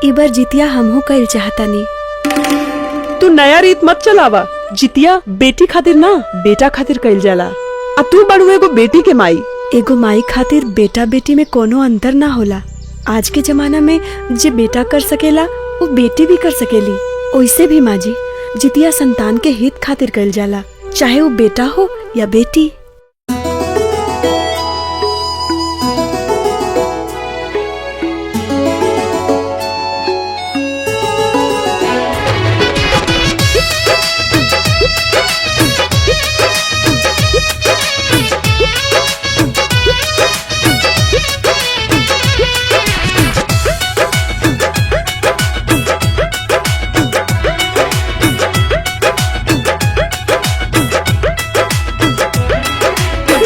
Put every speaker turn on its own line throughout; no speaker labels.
इबर जितिया हमहू कइल चाहतानी।
तू नया रीत मत चलावा। जितिया बेटी खातिर ना बेटा खातिर कइल जाला। अब तू बड़ू एगो बेटी के माई।
एगो माई खातिर बेटा बेटी में कोनो अंतर ना होला। आज के जमाना में जे बेटा कर सकेला वो बेटी भी कर सकेली। ओइसे भी माँ जी जितिया संतान के हित खातिर कइल जाला, चाहे वो बेटा हो या बेटी।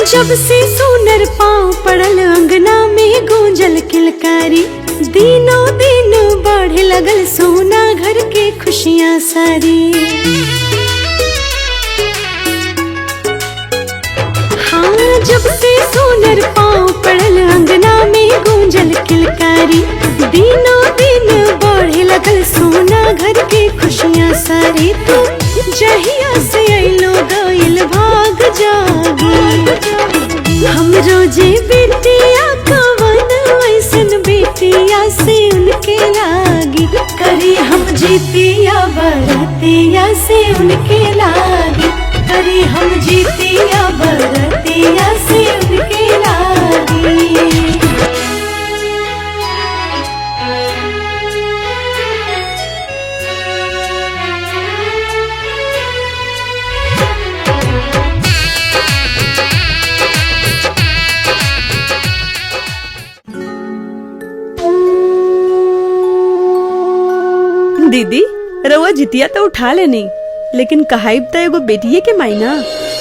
जब से सोनर पाँव पड़ल अंगना में गूंजल किलकारी, दिनों दिन बढ़े लगल सोना घर के खुशियाँ सारी। हाँ जब से सोनर पाँव पड़ल अंगना में गूंजल किलकारी, दिनों दिन बढ़े लगल सोना घर के खुशियाँ सारी। तो जहिया से अइलो गइल भाग जागी, हम रोजे बेटिया कवन ऐसन बेटिया से उनके लागी, करी हम जीतिया बरतिया से उनके लागी, करी हम जीतिया बरतिया से उनके लागी।
दीदी रउआ जितिया तो उठा लेनी, लेकिन कहाइब तो एगो बेटिये के माई ना।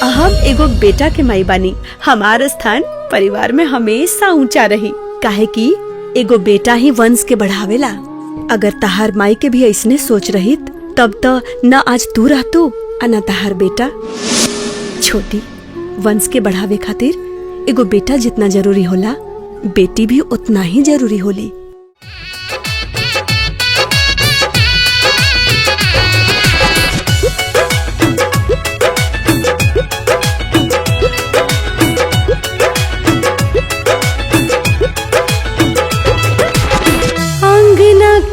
हम एगो बेटा के माई बानी। हमार स्थान परिवार में हमेशा ऊंचा रही, काहे कि एगो बेटा ही वंश के बढ़ावेला। अगर तहार माई के भी ऐसने सोच रही तब तो न आज तू रहतू और न तहार बेटा। छोटी वंश के बढ़ावे खातिर एगो बेटा जितना जरूरी होला, बेटी भी उतना ही जरूरी होली।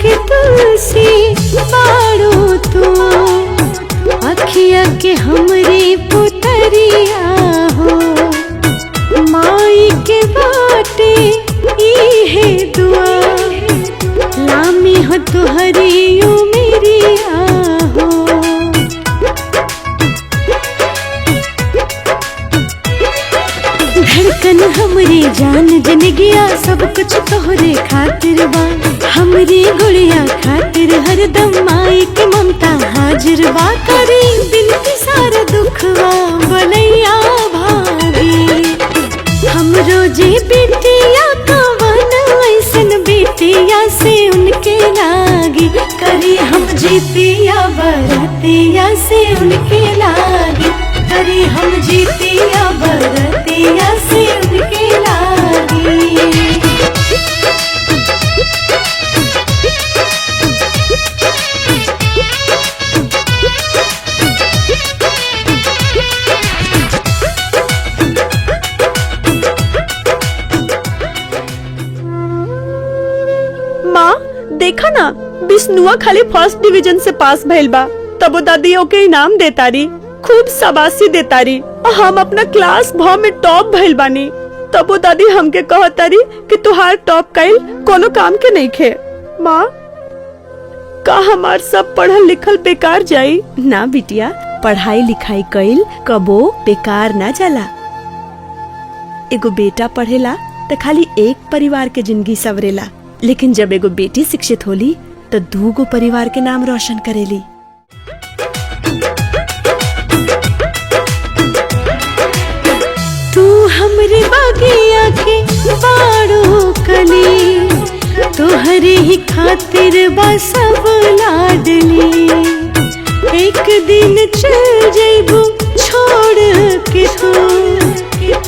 के तुलसी बाड़ो तू अखिया के हमरे पुतरिया हो, माई के बाटे इहे दुआ, लामी हो तुहरी उमरिया हो। धड़कन हमरी जान जन गया, सब कुछ तोहरे खातिर बा, हमरी गुड़िया खातिर हरदम माई के ममता हाजिर बा। करी बिनती सारा दुखवा बनैया भागी, हम रोजे बेटिया कवन ऐसन बेटिया से उनके लागी, करी हम जीतिया बरतिया से उनके लागी, करी हम जीतिया बरतिया से उनके लागी।
माँ देखा ना, बिस्नुआ खाली फर्स्ट डिवीजन से पास भइल बा, तबो दादी ओके इनाम देतारी, खूब शाबाशी देतारी। और हम अपना क्लास भाव में टॉप भइल बानी, तबो दादी हमके कहतारी कि तुहार टॉप कइल कोनो काम के नहीं खे। माँ का हमार सब पढ़ल लिखल बेकार जाई?
ना बिटिया, पढ़ाई लिखाई कइल कबो बेकार ना जाला। एगो बेटा पढ़ेला तो खाली एक परिवार के जिंदगी सवरेला, लेकिन जब एगो बेटी शिक्षित होली तो दूगो परिवार के नाम रोशन करेली। तू हमरे बागिया के बाड़ो कली, तोहरे ही खातिर बा सब लाडली, एक दिन चल जइबू छोड़ के तू,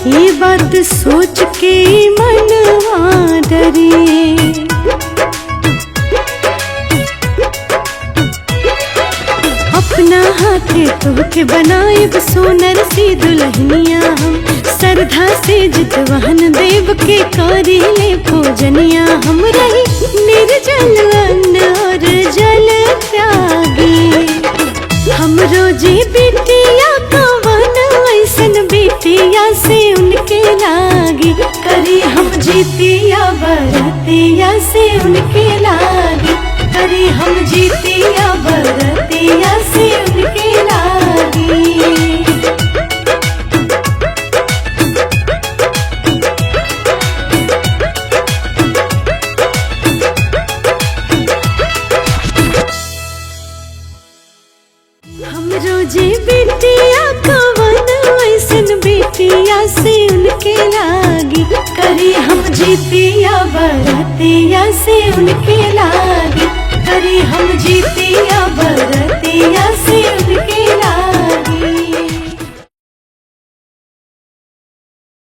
ये बात सोच के मनवा डरे। अपना हाथे तोहके बनाएब सोनर सी दुल्हनिया हम श्रद्धा से जितवाहन देव के करी ले पूजनिया हम रही निर्जल अन्न और जल त्यागी हम रोजे बेटिया कवन ऐसन बेटिया से उनके लागी करी हम जीतिया बरतिया से उनके लागी करी हम जीतिया बरतिया से उनके लागी हम रोजे बेटिया कवन ऐसन बेटिया से उनके लागी करी हम जीतिया बरतिया से उनके लागी करी हम जीतिया